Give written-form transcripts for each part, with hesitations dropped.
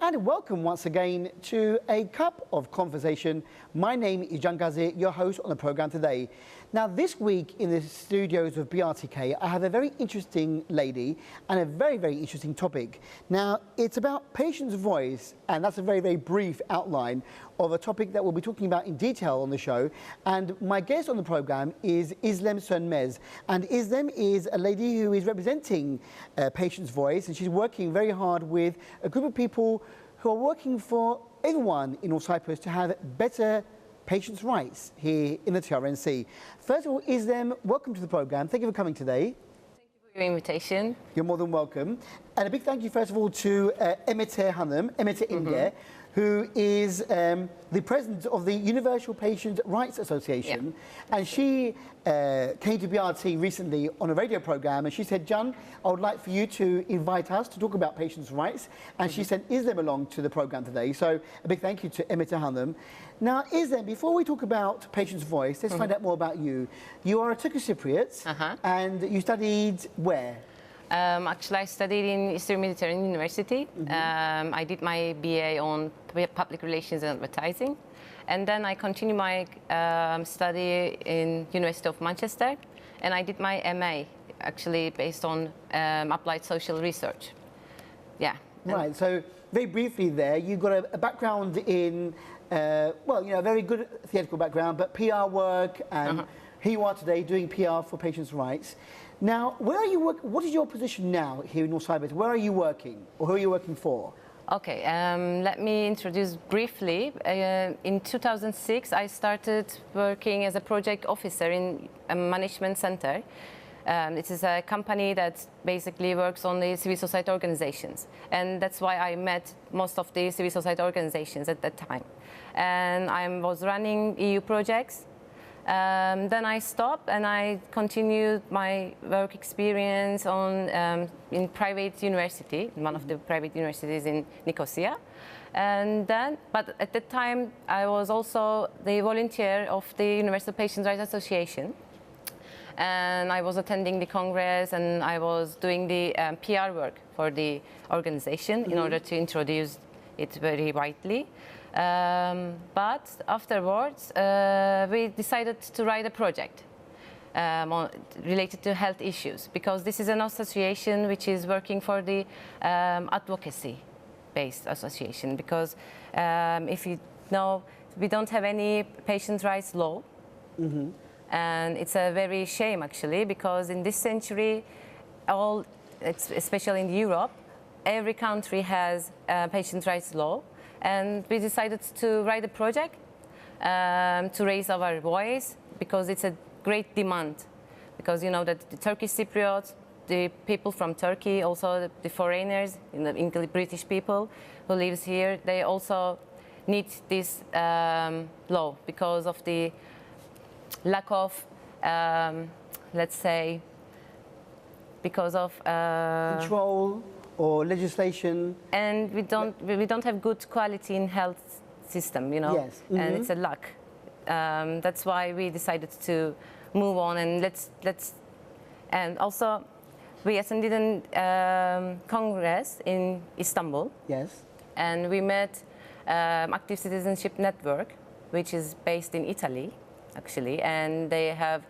And welcome once again to A Cup of Conversation. My name is Can Gazi, your host on the programme today. Now this week in the studios of BRTK, I have a very interesting lady and a very, very interesting topic. Now it's about patient's voice, and that's a very, very brief outline of a topic that we'll be talking about in detail on the show. And my guest on the programme is İzlem Sönmez. And İzlem is a lady who is representing patient's voice, and she's working very hard with a group of people who are working for everyone in North Cyprus to have better patients' rights here in the TRNC. First of all, İzlem, welcome to the programme. Thank you for coming today. Thank you for your invitation. You're more than welcome. And a big thank you, first of all, to Emete Hanım, Emete İnge, who is the president of the Universal Patient Rights Association. Yeah. And she came to BRT recently on a radio programme, and she said, Can, I would like for you to invite us to talk about patients' rights. And she sent İzlem along to the programme today. So a big thank you to Emete Hanım. Now, İzlem, before we talk about patient's voice, let's find out more about you. You are a Turkish Cypriot, and you studied where? Actually, I studied in Eastern Mediterranean University. I did my BA on Public Relations and Advertising. And then I continued my study in University of Manchester. And I did my MA, actually, based on applied social research. Yeah. Right, so very briefly there, you've got a background in, well, you know, a very good theatrical background, but PR work, and here you are today doing PR for patients' rights. Now, where are you what is your position now here in North Cyprus? Where are you working, or who are you working for? Okay, let me introduce briefly. In 2006, I started working as a project officer in a management center. It is a company that basically works on the civil society organizations. And that's why I met most of the civil society organizations at that time. And I was running EU projects. Then I stopped and I continued my work experience on in private university, one of the private universities in Nicosia. And then, but at that time, I was also the volunteer of the Universal Patient Rights Association. And I was attending the Congress, and I was doing the PR work for the organization in order to introduce it very widely. But afterwards, we decided to write a project related to health issues, because this is an association which is working for the advocacy-based association. Because if you know, we don't have any patient rights law. And it's a very shame, actually, because in this century, especially in Europe, every country has a patient rights law. And we decided to write a project to raise our voice, because it's a great demand. Because you know that the Turkish Cypriots, the people from Turkey, also the foreigners, the British people who lives here, they also need this law because of the lack of, let's say, because of control or legislation, and we don't have good quality in health system, you know. Yes. And it's a lack. That's why we decided to move on, and and also we attended a congress in Istanbul. Yes. And we met Active Citizenship Network, which is based in Italy, actually, and they have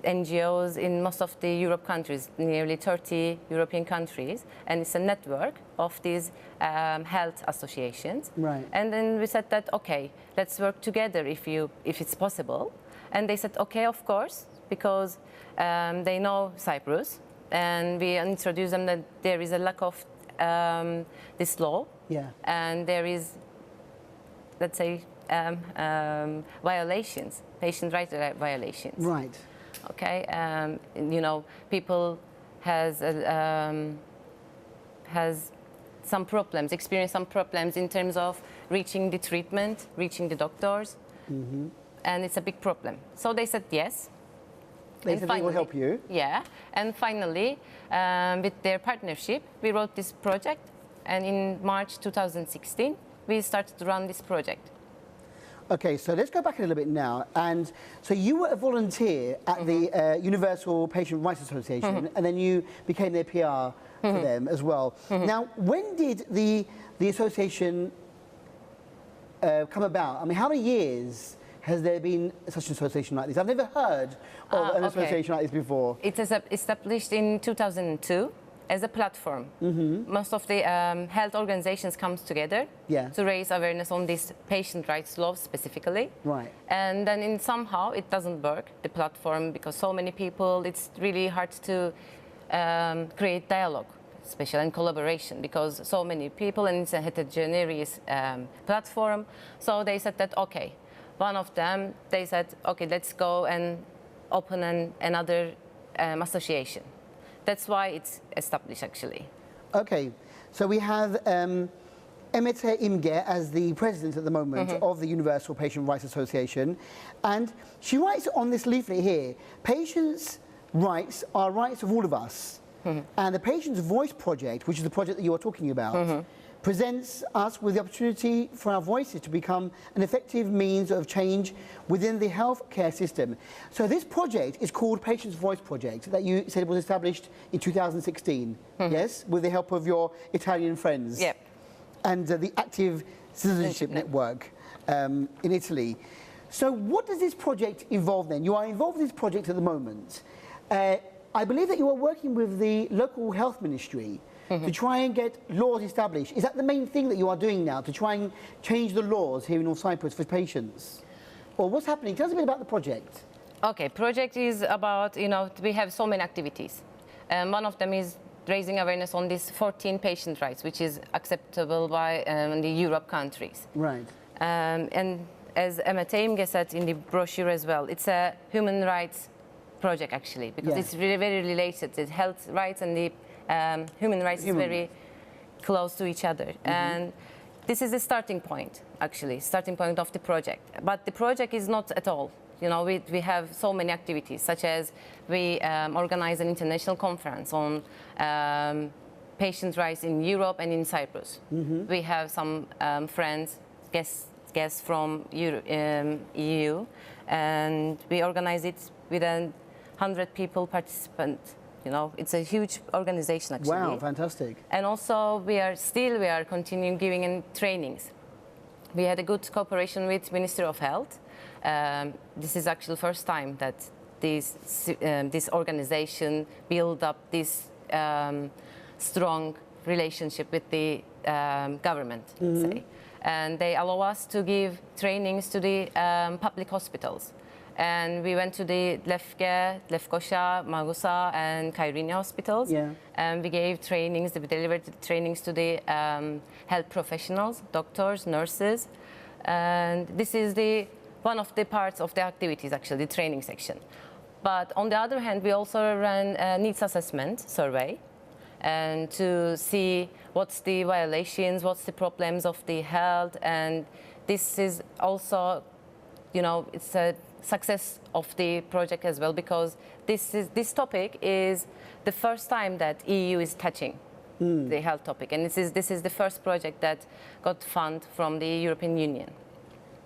NGOs in most of the Europe countries, nearly 30 European countries, and it's a network of these health associations. Right. And then we said that, okay, let's work together if it's possible. And they said, okay, of course, because they know Cyprus, and we introduced them that there is a lack of this law, and there is, let's say, violations, patient rights violations. Right. Okay, you know, people has some problems, experience some problems in terms of reaching the treatment, reaching the doctors, and it's a big problem. So they said yes. They said they will help you. Yeah, and finally, with their partnership, we wrote this project, and in March 2016, we started to run this project. Okay, so let's go back a little bit now. And so you were a volunteer at the Universal Patient Rights Association, and then you became their PR for them as well. Now, when did the association come about? I mean, how many years has there been such an association like this? I've never heard of an association like this before. It was established in 2002 as a platform. Most of the health organizations come together to raise awareness on these patient rights laws specifically. Right. And then somehow it doesn't work, the platform, because so many people, it's really hard to create dialogue, especially in collaboration, because so many people, and it's a heterogeneous platform. So they said that, okay, one of them, they said, okay, let's go and open another association. That's why it's established, actually. Okay, so we have Emete İmge as the president at the moment of the Universal Patient Rights Association, and she writes on this leaflet here, patients' rights are rights of all of us, and the Patient's Voice Project, which is the project that you are talking about, presents us with the opportunity for our voices to become an effective means of change within the healthcare system. So this project is called Patient's Voice Project, that you said was established in 2016, yes, with the help of your Italian friends. Yep. And the Active Citizenship Network in Italy. So what does this project involve then? You are involved in this project at the moment. I believe that you are working with the local health ministry to try and get laws established. Is that the main thing that you are doing now, to try and change the laws here in North Cyprus for patients? Or what's happening? Tell us a bit about the project. Okay, project is about, we have so many activities. One of them is raising awareness on these 14 patient rights, which is acceptable by the Europe countries. Right. And as Emete İmge said in the brochure as well, it's a human rights project actually, because it's really very related. The health rights and the human rights is very close to each other. And this is the starting point, actually, starting point of the project. But the project is not at all. We have so many activities, such as we organize an international conference on patient rights in Europe and in Cyprus. We have some friends, guests from EU, and we organize it with 100 people participant. It's a huge organization, actually. Wow, fantastic. And also we are continuing giving trainings. We had a good cooperation with Ministry of Health. This is actually the first time that this organization build up this strong relationship with the government, let's say. And they allow us to give trainings to the public hospitals. And we went to the Lefke, Lefkoşa, Magusa, and Kairini hospitals. And we gave trainings, we delivered trainings to the health professionals, doctors, nurses. And this is one of the parts of the activities, actually, the training section. But on the other hand, we also ran a needs assessment survey and to see what's the violations, what's the problems of the health. And this is also, it's a success of the project as well, because this topic is the first time that EU is touching the health topic, and this is the first project that got fund from the European Union.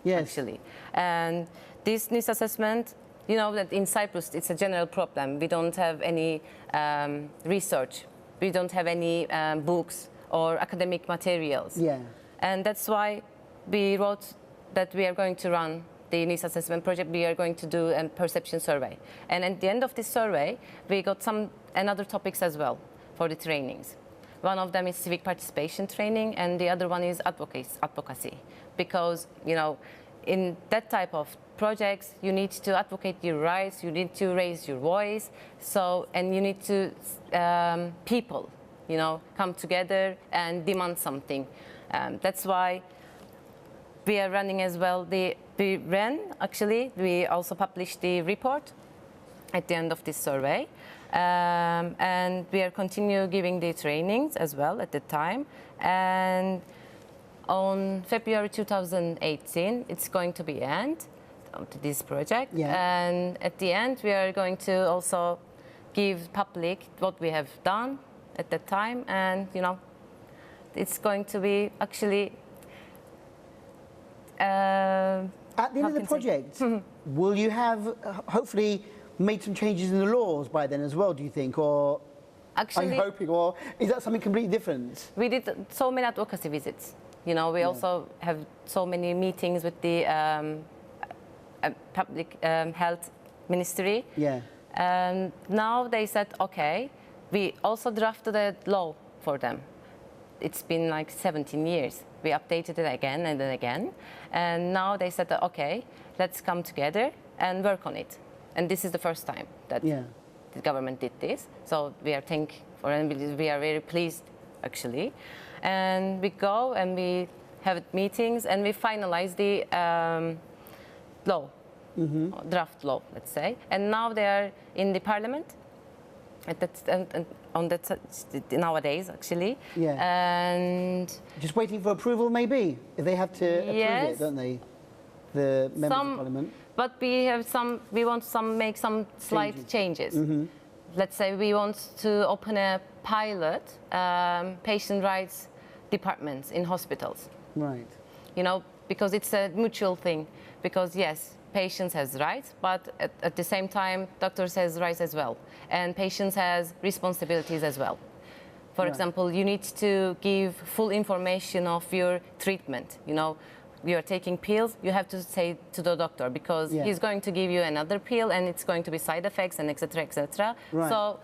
Actually. And this needs assessment, that in Cyprus it's a general problem. We don't have any research, we don't have any books or academic materials. And that's why we wrote that we are going to run the needs assessment project. We are going to do a perception survey. And at the end of this survey, we got another topics as well for the trainings. One of them is civic participation training, and the other one is advocacy. Because, in that type of projects, you need to advocate your rights, you need to raise your voice, and you need to, people, come together and demand something. That's why we are running as well. We also published the report at the end of this survey. And we are continue giving the trainings as well at the time. And on February 2018, it's going to be end to this project. And at the end, we are going to also give public what we have done at that time. And, it's going to be actually at the end of the project, will you have hopefully made some changes in the laws by then as well, do you think? Or Actually, Are you hoping, or is that something completely different? we did so many advocacy visits. You know, we also have so many meetings with the public health ministry. Yeah. And now they said, okay, we also drafted a law for them. It's been like 17 years. We updated it again and then again. And now they said, okay, let's come together and work on it. And this is the first time that the government did this. So we are thankful and we are very pleased, actually. And we go and we have meetings and we finalize the law, draft law, let's say. And now they are in the parliament. Nowadays, actually. Yeah. And just waiting for approval, maybe. If they have to approve it, don't they? The members of parliament. But we have some. We want make some slight changes. Let's say we want to open a pilot patient rights departments in hospitals. Right. You know, because it's a mutual thing. Because yes, patients has rights, but at the same time, doctors has rights as well, and patients has responsibilities as well. For example, you need to give full information of your treatment. You know, you are taking pills, you have to say to the doctor because he's going to give you another pill and it's going to be side effects and etc. etc. Right. So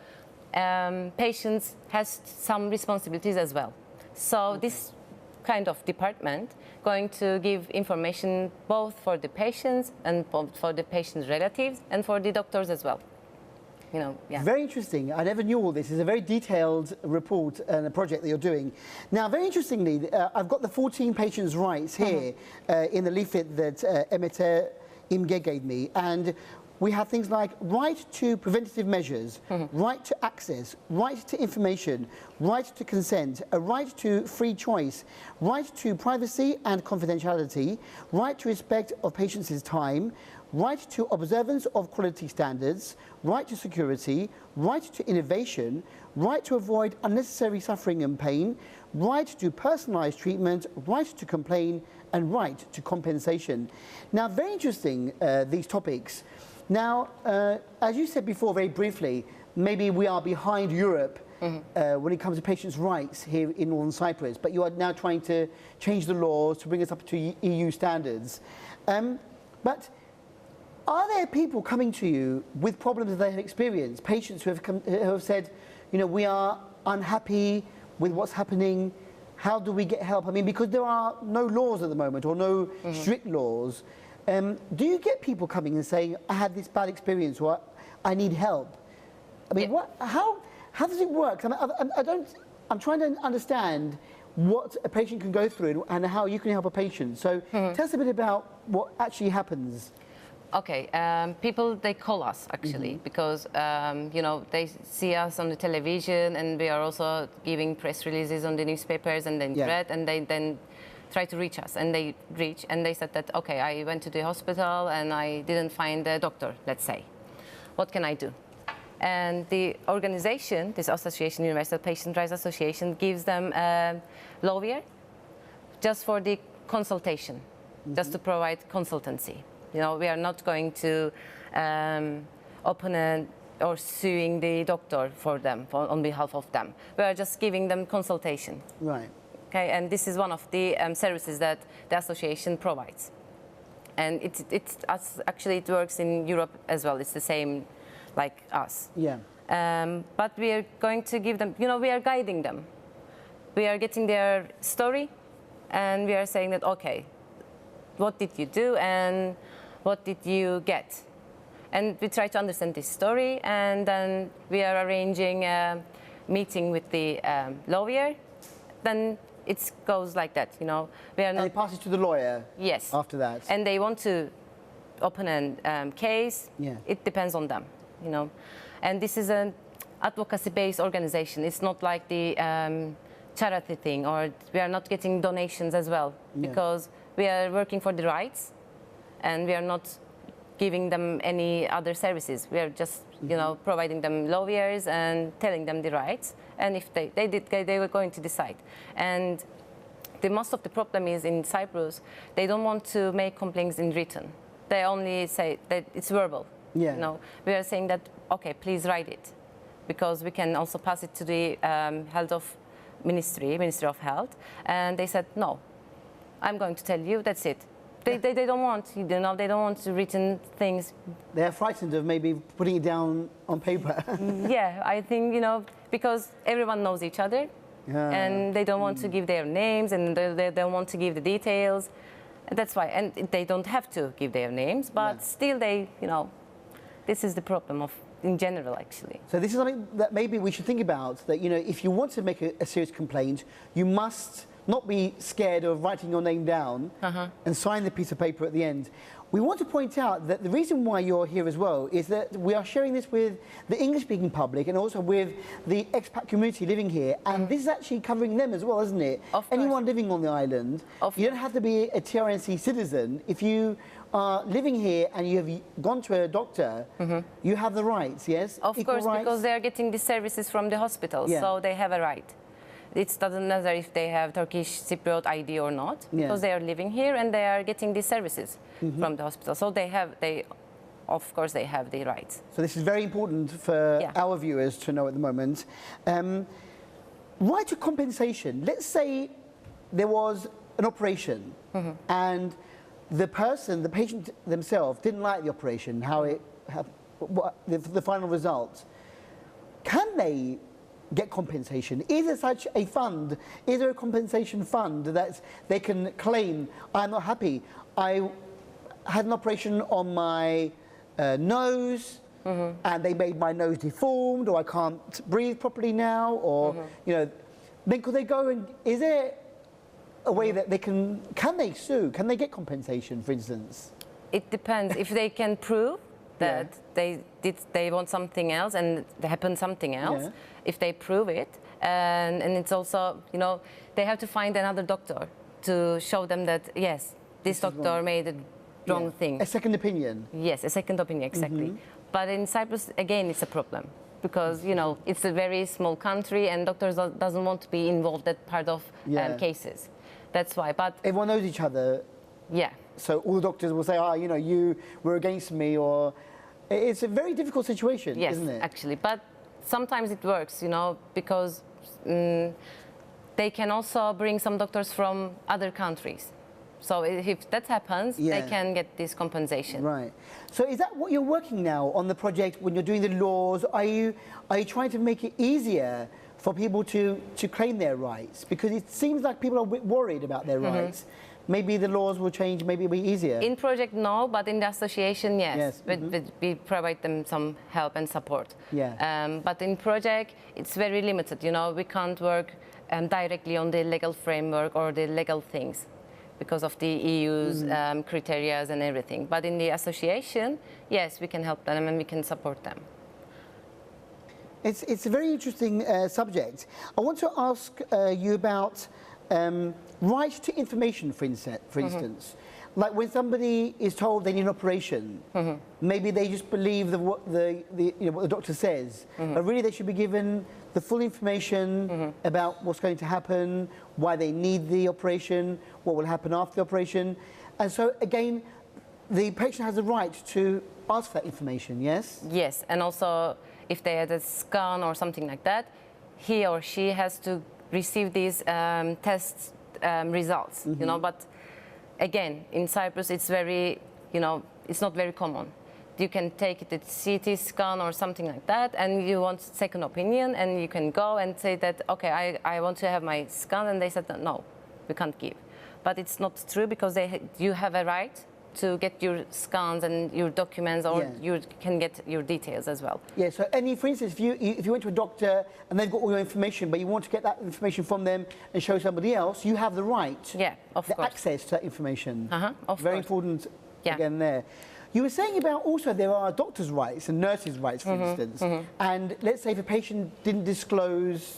patients has some responsibilities as well. So this kind of department going to give information both for the patients and for the patient's relatives and for the doctors as well. You know, Very interesting. I never knew all this. It's a very detailed report and a project that you're doing. Now, very interestingly, I've got the 14 patients' rights here in the leaflet that Emete Imge gave me. And we have things like right to preventative measures, right to access, right to information, right to consent, a right to free choice, right to privacy and confidentiality, right to respect of patients' time, right to observance of quality standards, right to security, right to innovation, right to avoid unnecessary suffering and pain, right to personalised treatment, right to complain, and right to compensation. Now, very interesting, these topics. Now, as you said before very briefly, maybe we are behind Europe when it comes to patients' rights here in Northern Cyprus, but you are now trying to change the laws to bring us up to EU standards. But are there people coming to you with problems that they have experienced, patients who have said, you know, we are unhappy with what's happening, how do we get help? I mean, because there are no laws at the moment or no strict laws. Do you get people coming and saying, I had this bad experience or I need help? I mean, how does it work? I'm trying to understand what a patient can go through and how you can help a patient. So tell us a bit about what actually happens. Okay, people, they call us actually because, you know, they see us on the television and we are also giving press releases on the newspapers and then read and they then try to reach us and they reach and they said that, okay, I went to the hospital and I didn't find a doctor, let's say. What can I do? And the organization, this association, Universal Patient Rights Association, gives them a lawyer just for the consultation, just to provide consultancy. You know, we are not going to open or suing the doctor for them, on behalf of them. We are just giving them consultation. Right. Okay, and this is one of the services that the association provides. And actually it works in Europe as well. It's the same like us. Yeah. But we are going to give them, you know, we are guiding them. We are getting their story and we are saying that, okay, what did you do and what did you get? And we try to understand this story and then we are arranging a meeting with the lawyer. Then it goes like that, you know. We are not. And it passes to the lawyer. Yes. After that. And they want to open a case. Yeah. It depends on them, you know. And this is an advocacy-based organization. It's not like the charity thing, or we are not getting donations as well, because we are working for the rights, and we are not giving them any other services. We are just, you know, providing them lawyers and telling them the rights. And if they were going to decide. And most of the problem is in Cyprus, they don't want to make complaints in written. They only say that it's verbal. Yeah. You know, we are saying that, okay, please write it. because we can also pass it to the Ministry of Health, and they said no. I'm going to tell you. That's it. They don't want, you know, they don't want written things. They're frightened of maybe putting it down on paper. Yeah, I think, you know, because everyone knows each other, and they don't want to give their names, and they don't want to give the details. That's why, and they don't have to give their names, but still they, you know, this is the problem of, in general, actually. So this is something that maybe we should think about, that, you know, if you want to make a serious complaint, you must not be scared of writing your name down and sign the piece of paper at the end. We want to point out that the reason why you're here as well is that we are sharing this with the English-speaking public and also with the expat community living here, and this is actually covering them as well, isn't it? Of course. Anyone living on the island, you don't have to be a TRNC citizen. If you are living here and you have gone to a doctor, you have the rights, yes? Of Equal course, rights. because they are getting the services from the hospital, so they have a right. It doesn't matter if they have Turkish Cypriot ID or not, because they are living here and they are getting these services from the hospital. So of course, they have the rights. So this is very important for our viewers to know at the moment. Right to compensation. Let's say there was an operation and the patient themselves didn't like the operation, the final result. Can they get compensation? Is there such a fund? Is there a compensation fund that they can claim, I'm not happy, I had an operation on my nose and they made my nose deformed, or I can't breathe properly now, or, you know, then could they go and, is there a way that they can they sue? Can they get compensation, for instance? It depends. If they can prove that they want something else and there happened something else, if they prove it, and it's also, you know, they have to find another doctor to show them that, yes, this doctor made a wrong thing. A second opinion. Yes, a second opinion, exactly. But in Cyprus, again, it's a problem because, you know, it's a very small country and doctors doesn't want to be involved that part of cases. That's why. But everyone knows each other. Yeah. So all the doctors will say, you know, you were against me, or it's a very difficult situation, isn't it? Yes, actually. But sometimes it works, you know, because they can also bring some doctors from other countries. So if that happens, they can get this compensation. Right. So is that what you're working now on the project when you're doing the laws? Are you trying to make it easier for people to claim their rights? Because it seems like people are a bit worried about their rights. Maybe the laws will change, maybe it'll be easier. In project, no, but in the association, yes. We provide them some help and support. But in project, it's very limited. You know, we can't work directly on the legal framework or the legal things because of the EU's criteria and everything. But in the association, yes, we can help them and we can support them. It's a very interesting subject. I want to ask you about right to information, for instance. Like when somebody is told they need an operation, maybe they just believe what the doctor says, but really they should be given the full information about what's going to happen, why they need the operation, what will happen after the operation. And so again, the patient has a right to ask for that information, yes? Yes, and also if they had a scan or something like that, he or she has to receive these test results, you know, but again, in Cyprus, it's very, you know, it's not very common. You can take it at CT scan or something like that, and you want second opinion, and you can go and say that, okay, I want to have my scan, and they said, no, we can't give. But it's not true because you have a right to get your scans and your documents, or you can get your details as well. Yeah, so for instance, if you went to a doctor and they've got all your information, but you want to get that information from them and show somebody else, you have the right, the access to that information. Very important again there. You were saying about also there are doctors' rights and nurses' rights, for instance, and let's say if a patient didn't disclose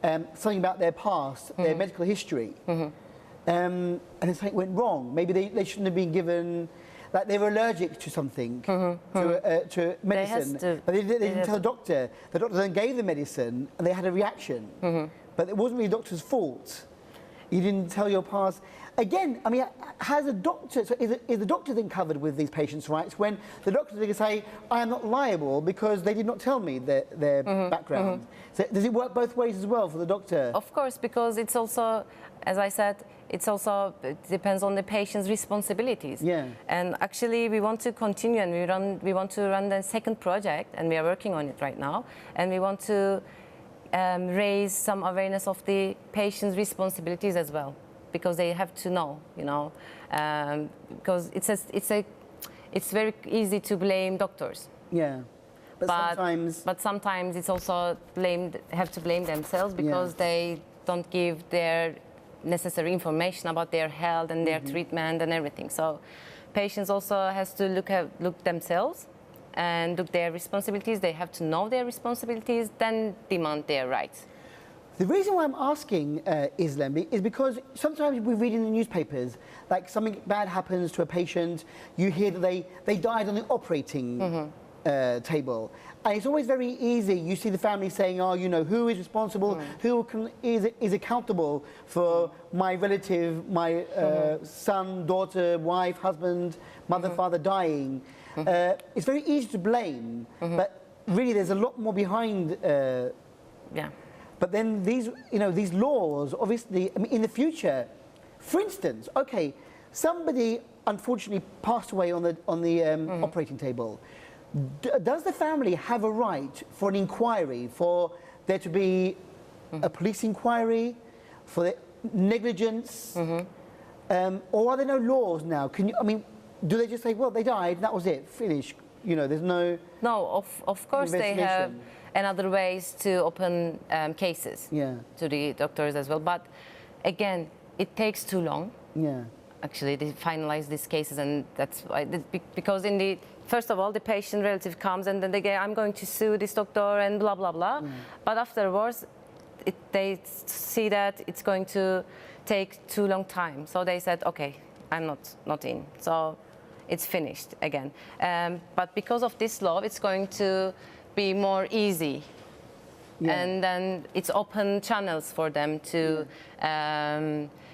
something about their past, their medical history, and if something went wrong, maybe they shouldn't have been given, like they were allergic to something, to medicine, but they didn't tell the doctor. The doctor then gave the medicine and they had a reaction, but it wasn't really the doctor's fault. You didn't tell your past. Again, I mean, has a doctor, so is the doctor then covered with these patients' rights when the doctor can say, I am not liable because they did not tell me their background? So does it work both ways as well for the doctor? Of course, because it's also, as I said, it depends on the patient's responsibilities. Yeah. And actually, we want to continue, and we want to run the second project, and we are working on it right now. And we want to raise some awareness of the patient's responsibilities as well, because they have to know, because it's very easy to blame doctors. Yeah. But sometimes it's also have to blame themselves because they don't give their necessary information about their health and their treatment and everything. So patients also has to look themselves and look their responsibilities. They have to know their responsibilities, then demand their rights. The reason why I'm asking Izlem is because sometimes we read in the newspapers, like something bad happens to a patient, you hear that they died on the operating table. And it's always very easy. You see the family saying, oh, who is responsible, is accountable for my relative, my son, daughter, wife, husband, mother, father dying. It's very easy to blame, but really there's a lot more behind. But then these laws, obviously, I mean, in the future, for instance, okay, somebody unfortunately passed away on the operating table. Does the family have a right for an inquiry, for there to be a police inquiry, for the negligence, or are there no laws now? Do they just say, well, they died, that was it, finish? There's no. No, of course they have another ways to open cases to the doctors as well. But again, it takes too long. Actually, they finalize these cases, and that's why, because first of all, the patient relative comes and then they go, I'm going to sue this doctor and blah, blah, blah. But afterwards, they see that it's going to take too long time. So they said, okay, I'm not in. So it's finished again. But because of this law, it's going to be more easy. And then it's open channels for them to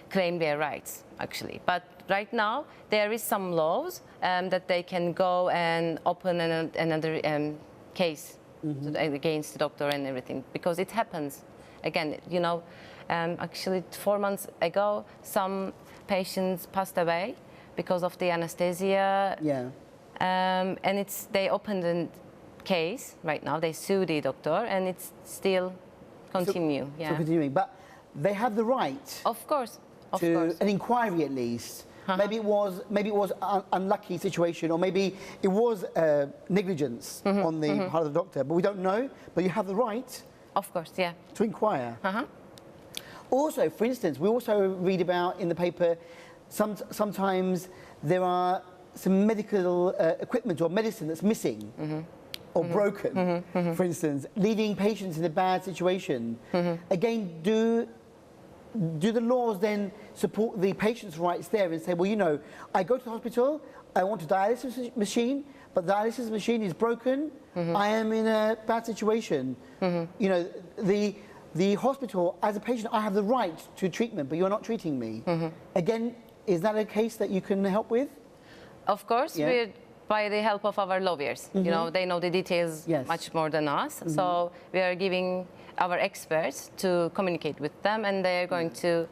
claim their rights, actually. But right now, there is some laws that they can go and open another case against the doctor and everything, because it happens. Again, actually 4 months ago, some patients passed away because of the anesthesia. And they opened a case right now. They sue the doctor, and it's still continue. So continuing, but they have the right. Of course. To an inquiry at least. Maybe it was an unlucky situation, or maybe it was negligence on the part of the doctor, but we don't know. But you have the right. Of course, to inquire. Also, for instance, we also read about in the paper sometimes there are some medical equipment or medicine that's missing or broken, for instance, leaving patients in a bad situation. Again, do the laws then support the patient's rights there and say, well, I go to the hospital, I want a dialysis machine, but the dialysis machine is broken, I am in a bad situation. The hospital, as a patient, I have the right to treatment, but you're not treating me. Again, is that a case that you can help with? Of course, by the help of our lawyers. They know the details much more than us. So we are giving our experts to communicate with them, and they're going to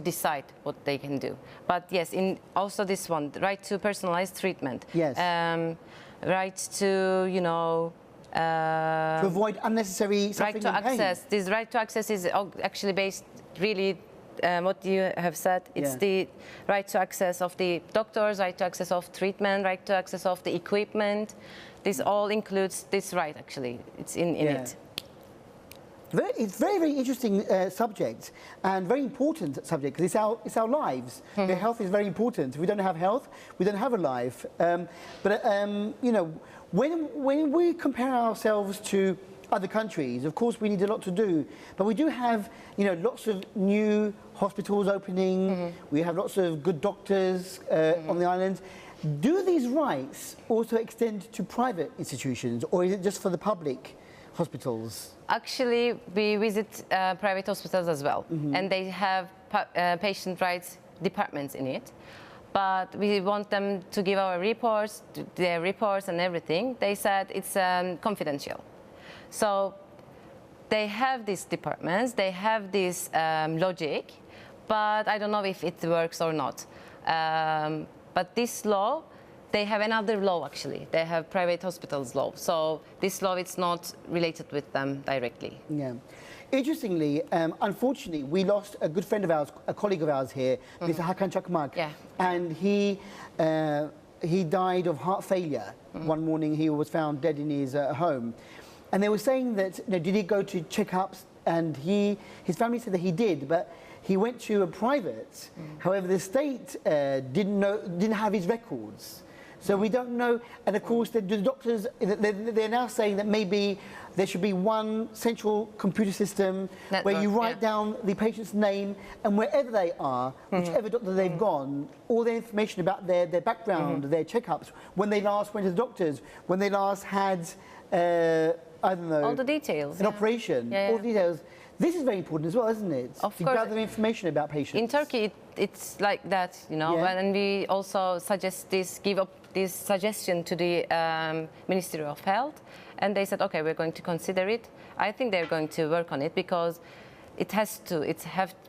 decide what they can do. But yes, also this one, the right to personalized treatment. Right to, to avoid unnecessary suffering and pain. This right to access is actually based really what you have said. It's the right to access of the doctors, right to access of treatment, right to access of the equipment. This all includes this right, actually. It's in it. It's very, very interesting subject, and very important subject, because it's our lives. The health is very important. If we don't have health, we don't have a life. When we compare ourselves to other countries, of course we need a lot to do, but we do have lots of new hospitals opening. We have lots of good doctors on the island. Do these rights also extend to private institutions, or is it just for the public hospitals? Actually, we visit private hospitals as well, and they have patient rights departments in it. But we want them to give our reports, their reports and everything. They said it's confidential. So they have these departments, they have this logic, but I don't know if it works or not. But this law, they have another law actually. They have private hospitals law. So this law, it's not related with them directly. Yeah. Interestingly, unfortunately, we lost a good friend of ours, a colleague of ours here, Mr. Hakan Çakmak, and he died of heart failure. One morning, he was found dead in his home, and they were saying that, you know, did he go to checkups? And his family said that he did, but he went to a private. However, the state didn't have his records. So we don't know, and of course the doctors, they're now saying that maybe there should be one central computer system network, where you write down the patient's name, and wherever they are, whichever doctor they've gone, all the information about their background, their checkups, when they last went to the doctors, when they last had, I don't know, all the details, an operation, all the details. This is very important as well, isn't it? Of to course. gather information about patients. In Turkey, it's like that, you know, and we also suggest this, give up this suggestion to the Ministry of Health, and they said, okay, we're going to consider it. I think they're going to work on it because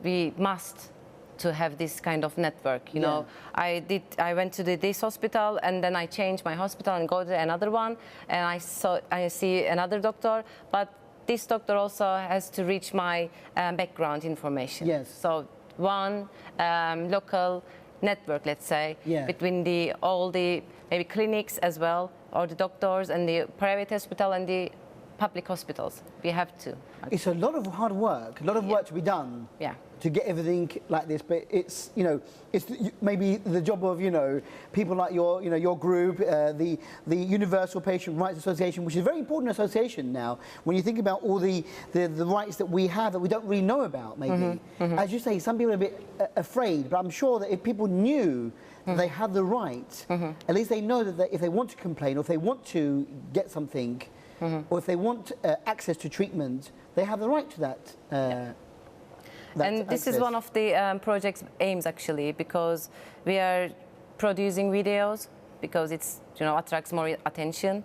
we must to have this kind of network, you know. I went to this hospital and then I changed my hospital and go to another one, and I see another doctor, but this doctor also has to reach my background information. Yes. So one local network, let's say, between all the maybe clinics as well, or the doctors and the private hospital and the public hospitals. We have to. It's a lot of hard work, a lot of work to be done to get everything like this. But it's, you know, it's maybe the job of, you know, people like your group, the Universal Patient Rights Association, which is a very important association now. When you think about all the rights that we have that we don't really know about, maybe. As you say, some people are a bit afraid, but I'm sure that if people knew that they have the right, at least they know that if they want to complain or if they want to get something, or if they want access to treatment, they have the right to that. And this is one of the project's aims, actually, because we are producing videos because it's, you know, attracts more attention.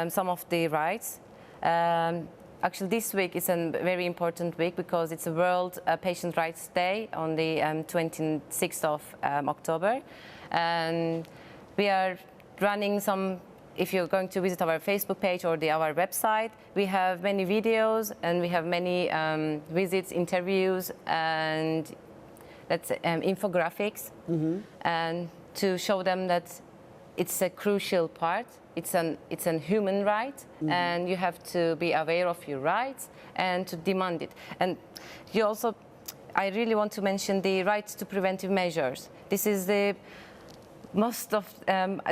Some of the rights. Actually, this week is a very important week because it's a World Patient Rights Day on the 26th of October, and we are running some. If you're going to visit our Facebook page or our website, we have many videos and we have many visits, interviews, and let's say, infographics, and to show them that it's a crucial part. It's a human right, and you have to be aware of your rights and to demand it. And you also, I really want to mention the rights to preventive measures. This is the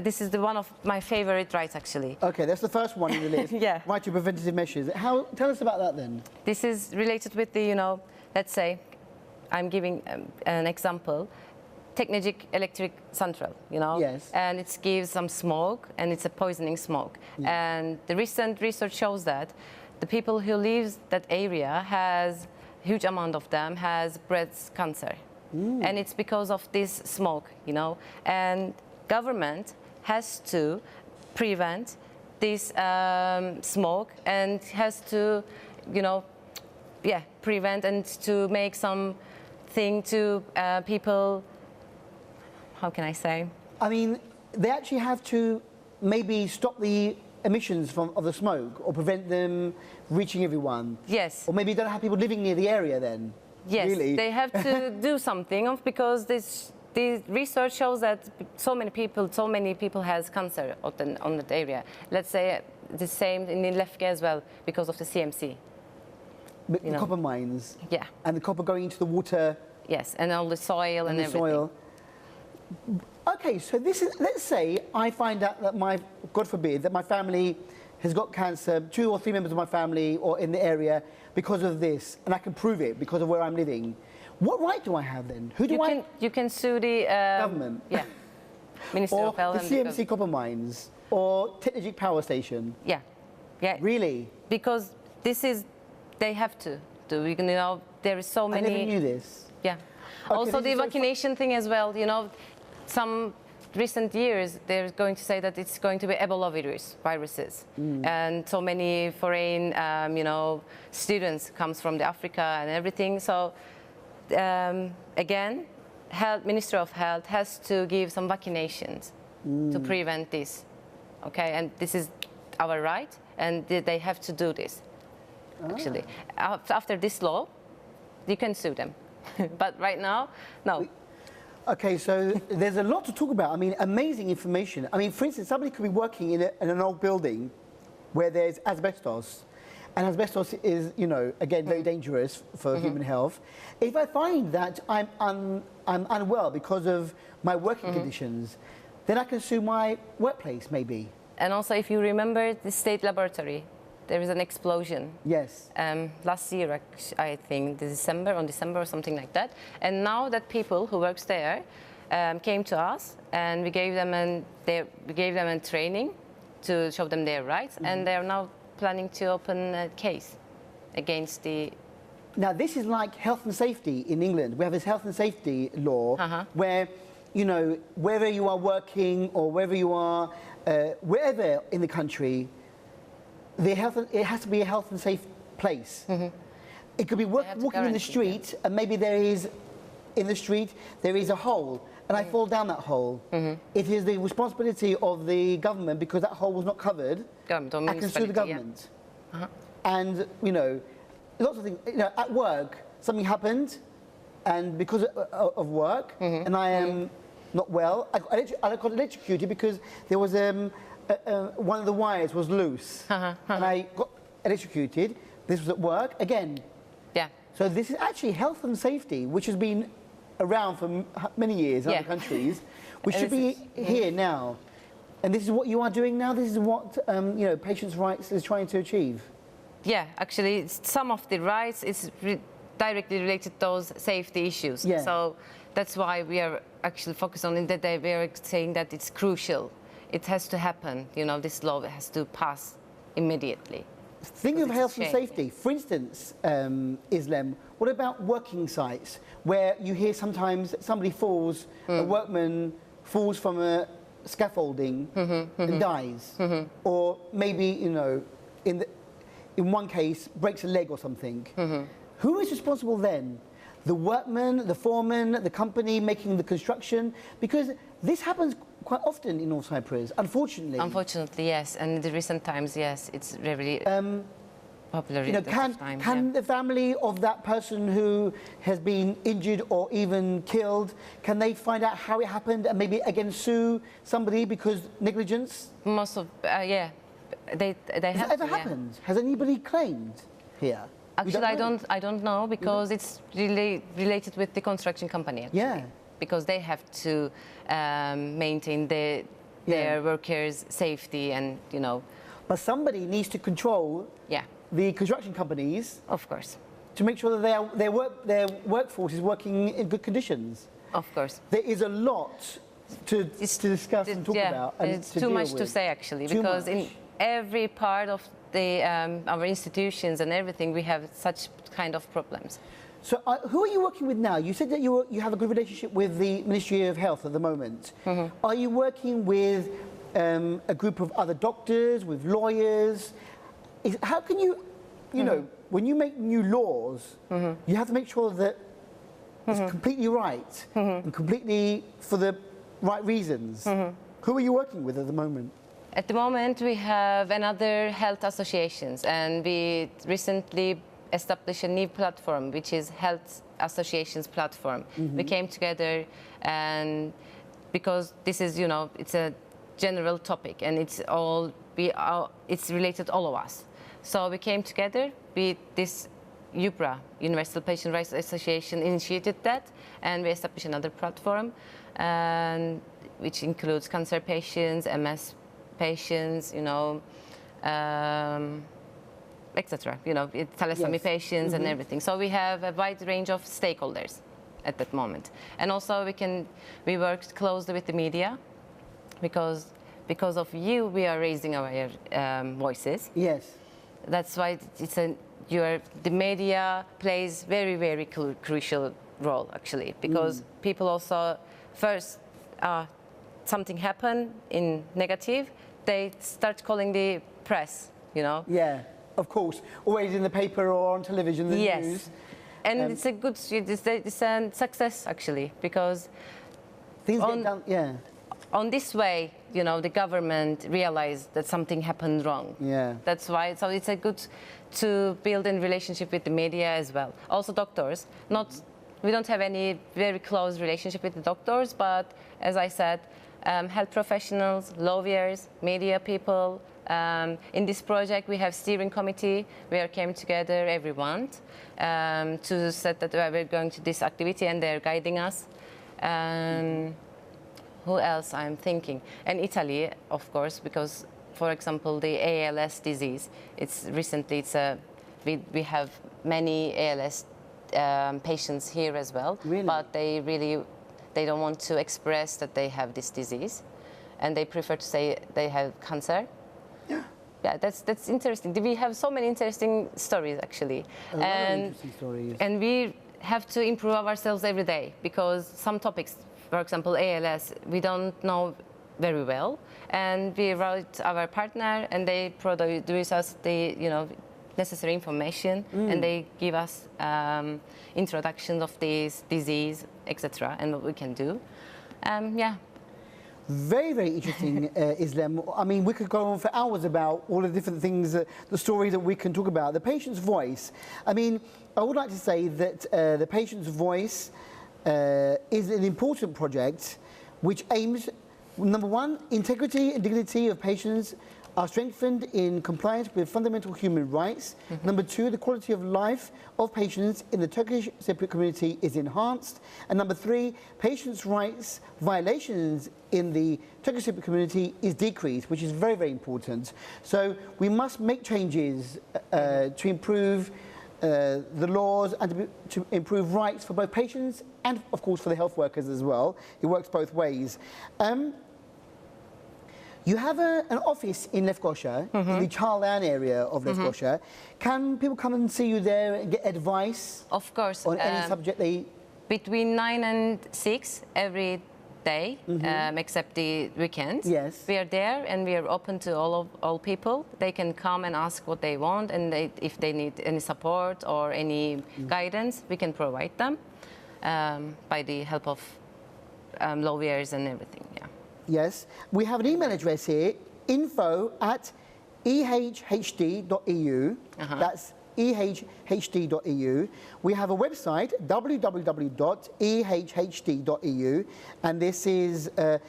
this is one of my favorite rights, actually. Okay, that's the first one in the list. Right to preventative measures. Tell us about that then. This is related with the, you know, let's say, I'm giving an example. Technologic electric central, you know, and it gives some smoke, and it's a poisoning smoke. And the recent research shows that the people who live that area has huge amount of them has breast cancer. And it's because of this smoke, you know, and government has to prevent this smoke and has to, you know, prevent and to make something to people. How can I say? I mean, they actually have to maybe stop the emissions of the smoke or prevent them reaching everyone. Yes. Or maybe don't have people living near the area then. Yes, really? They have to do something because the research shows that so many people has cancer on that area. Let's say the same in Lefke as well because of the CMC. But the copper mines. Yeah. And the copper going into the water. Yes, and all the soil and everything. Soil. Okay, so this is, let's say I find out that God forbid, that my family has got cancer, 2 or 3 members of my family or in the area because of this, and I can prove it because of where I'm living. What right do I have then? You can sue the government. Yeah. Ministry or of Health. The CMC copper mines or Technologic Power Station. Yeah. Yeah. Really? Because they have to do. You know, there is so many. I never knew this. Yeah. Also, this the is so vaccination thing as well. You know, some recent years they're going to say that it's going to be Ebola viruses, and so many foreign, students comes from the Africa and everything. So again, Ministry of Health has to give some vaccinations to prevent this. Okay, and this is our right, and they have to do this. Actually, after this law, you can sue them. But right now, no. Okay, so there's a lot to talk about. I mean, amazing information. I mean, for instance, somebody could be working in an old building where there's asbestos, and asbestos is, again, very dangerous for human health. If I find that I'm unwell because of my working conditions, then I can sue my workplace, maybe. And also, if you remember the state laboratory, there is an explosion. Yes. Last year, I think, on December or something like that. And now that people who works there came to us, and we gave them a training to show them their rights, and they are now planning to open a case against the. Now, this is like health and safety in England. We have this health and safety law where, wherever you are working or wherever you are, wherever in the country, it has to be a health and safe place. It could be walking in the street, and maybe in the street there is a hole, and I fall down that hole. It is the responsibility of the government, because that hole was not covered. Government, I can sue the government. And lots of things. At work, something happened, and because of work, and I am not well, I got electrocuted because there was one of the wires was loose, and I got electrocuted. This was at work again. Yeah. So this is actually health and safety, which has been around for many years in other countries. We should be here now, and this is what you are doing now. This is what patients' rights is trying to achieve. Yeah, actually, some of the rights is directly related to those safety issues. Yeah. So that's why we are actually focused on it. That we are saying that it's crucial. It has to happen. This law has to pass immediately. Think of health and safety. For instance, Izlem, what about working sites where you hear sometimes somebody falls, a workman falls from a scaffolding and dies, or maybe in one case breaks a leg or something. Who is responsible then? The workman, the foreman, the company making the construction? Because this happens quite often in North Cyprus, unfortunately. Unfortunately, yes. And in the recent times, yes, it's really popular. Can the family of that person who has been injured or even killed, can they find out how it happened and maybe again sue somebody because negligence? Most of, they have. Has it ever happened? Has anybody claimed here? Actually, I don't know, because it's really related with the construction company. Actually. Yeah. Because they have to maintain their workers' safety, and But somebody needs to control the construction companies. Of course. To make sure that their workforce is working in good conditions. Of course. There is a lot to discuss and talk about. And it's too much to say, actually, because in every part of our institutions and everything, we have such kind of problems. So who are you working with now? You said that you have a good relationship with the Ministry of Health at the moment. Are you working with a group of other doctors, with lawyers? How can you, when you make new laws, you have to make sure that it's completely right and completely for the right reasons. Who are you working with at the moment? At the moment, we have another health associations, and we recently established a new platform, which is Health Associations Platform. We came together, and because this is, it's a general topic, and it's related all of us. So we came together with this UPRA, Universal Patient Rights Association, initiated that, and we established another platform, which includes cancer patients, MS patients, etc. Thalassemia patients and everything. So we have a wide range of stakeholders at that moment, and also we work closely with the media, because of you we are raising our voices. Yes. That's why the media plays very, very crucial role actually, because people also first something happened in negative, they start calling the press, you know. Yeah, of course. Always in the paper or on television, the Yes. news. And it's a good, it's a success actually, because Things get done, yeah. on this way, you know, the government realized that something happened wrong. Yeah. That's why, so it's a good to build a relationship with the media as well. Also doctors, we don't have any very close relationship with the doctors, but as I said, health professionals, lawyers, media people. In this project, we have steering committee. We came together every month to set that we're going to this activity, and they're guiding us. Who else I'm thinking? And Italy, of course, because, for example, the ALS disease. We have many ALS patients here as well, Really? but they don't want to express that they have this disease, and they prefer to say they have cancer. Yeah, that's interesting. We have so many interesting stories actually, A lot of interesting stories. and we have to improve ourselves every day, because some topics, for example ALS, we don't know very well, and we write our partner, and they produce us the necessary information, and they give us introductions of this disease, etc., and what we can do. Yeah. Very, very interesting, Izlem. I mean, we could go on for hours about all the different things, the stories that we can talk about. The patient's voice. I mean, I would like to say that the patient's voice is an important project which aims, number one, integrity and dignity of patients are strengthened in compliance with fundamental human rights. Number two, the quality of life of patients in the Turkish Cypriot community is enhanced. And number three, patients' rights violations in the Turkish Cypriot community is decreased, which is very, very important. So we must make changes to improve the laws and to improve rights for both patients and, of course, for the health workers as well. It works both ways. You have an office in Lefkoşa, in the Çağlayan area of Lefkoşa. Can people come and see you there and get advice? Of course. On any subject they... Between 9 and 6 every day, except the weekends. Yes. We are there, and we are open to all people. They can come and ask what they want, and if they need any support or any guidance, we can provide them by the help of lawyers and everything. Yeah. Yes. We have an email address here, info@ehhd.eu. That's ehhd.eu. We have a website, www.ehhd.eu, and this is the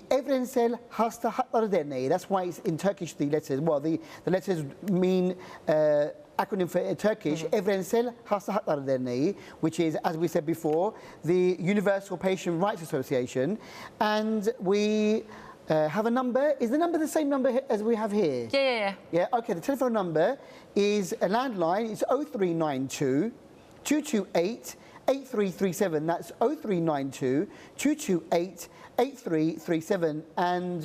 Evrensel Hasta Hakları Derneği. That's why it's in Turkish, the letters. Well, the letters mean acronym for Turkish, Evrensel Hasta Hakları Derneği, which is, as we said before, the Universal Patient Rights Association. And we have a number. Is the number the same number as we have here? Yeah. Yeah, okay. The telephone number is a landline. It's 0392 228 8337. That's 0392 228 8337. And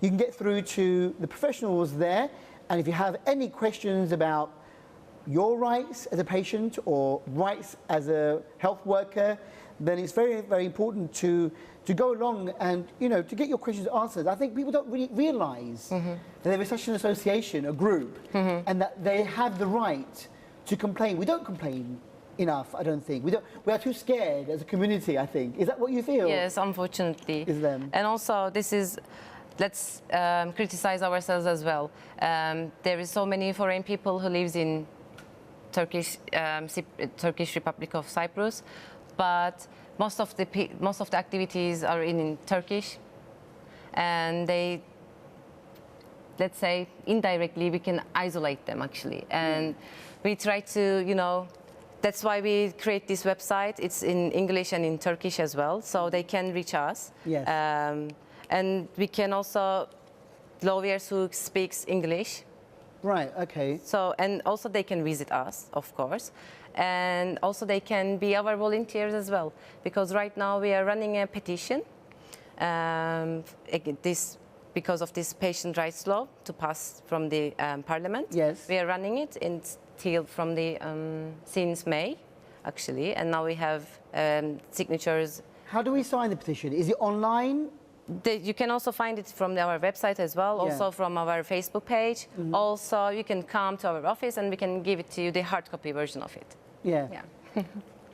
you can get through to the professionals there. And if you have any questions about your rights as a patient or rights as a health worker, then it's very, very important to go along and, to get your questions answered. I think people don't really realise that there is such an association, a group, and that they have the right to complain. We don't complain enough, I don't think. We are too scared as a community, I think. Is that what you feel? Yes, unfortunately. Izlem. And also, let's criticize ourselves as well. There is so many foreign people who lives in Turkish Republic of Cyprus, but most of the activities are in Turkish, and let's say indirectly we can isolate them actually, and we try to that's why we create this website. It's in English and in Turkish as well, so they can reach us. Yes. And we can also lawyers who speaks English. Right, okay. So, and also they can visit us, of course. And also they can be our volunteers as well. Because right now we are running a petition because of this patient rights law to pass from the parliament. Yes. We are running it since May actually, and now we have signatures. How do we sign the petition? Is it online? You can also find it from our website as well, also from our Facebook page. Also, you can come to our office and we can give it to you, the hard copy version of it. Yeah.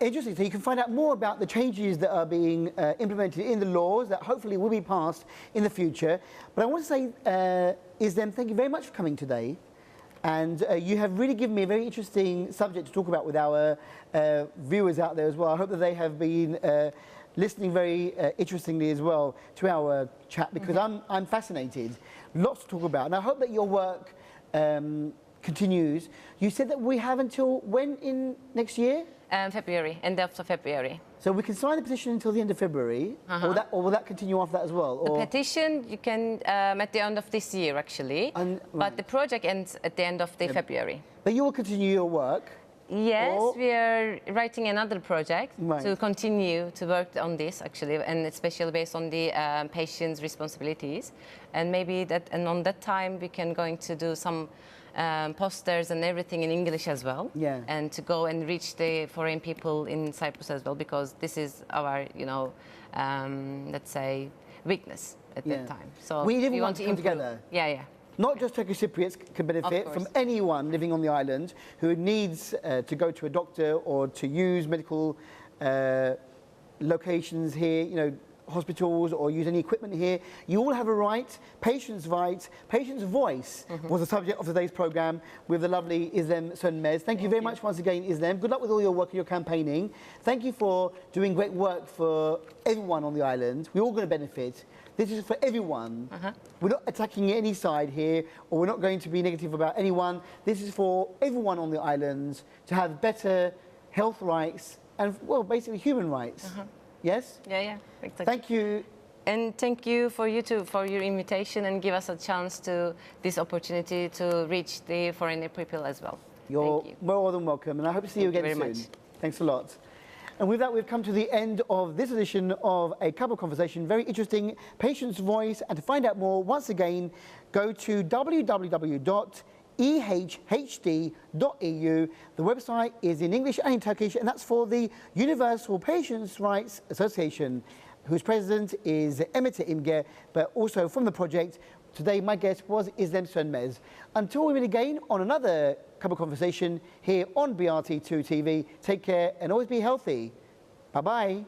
Interesting. So you can find out more about the changes that are being implemented in the laws that hopefully will be passed in the future. But I want to say, Izlem, thank you very much for coming today. And you have really given me a very interesting subject to talk about with our viewers out there as well. I hope that they have been listening very interestingly as well to our chat, because I'm fascinated. Lots to talk about. And I hope that your work continues. You said that we have until when in next year? February, end of February. So we can sign the petition until the end of February, or will that continue after that as well? The Or? petition you can at the end of this year actually, but the project ends at the end of the February. But you will continue your work? Yes, Or? we are writing another project Right. to continue to work on this actually, and especially based on the patient's responsibilities. And maybe that, and on that time we can going to do some posters and everything in English as well. Yeah. And to go and reach the foreign people in Cyprus as well, because this is our, let's say, weakness at that time. So we even want to to come improve. together. Yeah. Not just Turkish Cypriots can benefit from anyone living on the island who needs to go to a doctor or to use medical locations here, hospitals, or use any equipment here. You all have a right, patients' rights, patients' voice was the subject of today's programme with the lovely İzlem Sönmez. Thank you very much once again, İzlem. Good luck with all your work and your campaigning. Thank you for doing great work for everyone on the island. We're all going to benefit. This is for everyone. We're not attacking any side here, or we're not going to be negative about anyone. This is for everyone on the islands to have better health rights and, well, basically human rights. Yes? Yeah, exactly. Thank you. And thank you for you too for your invitation and give us a chance to this opportunity to reach the foreigner people as well. You're Thank you. more than welcome, and I hope to see you again Thank you soon. very much. Thanks a lot. And with that, we've come to the end of this edition of A Cup of Conversation. Very interesting, Patient's Voice. And to find out more, once again, go to www.ehhd.eu. The website is in English and in Turkish, and that's for the Universal Patients' Rights Association, whose president is Emete İmge, but also from the project. Today, my guest was İzlem Sönmez. Until we meet again on another Cup of Conversation here on BRT2 TV, take care and always be healthy. Bye-bye.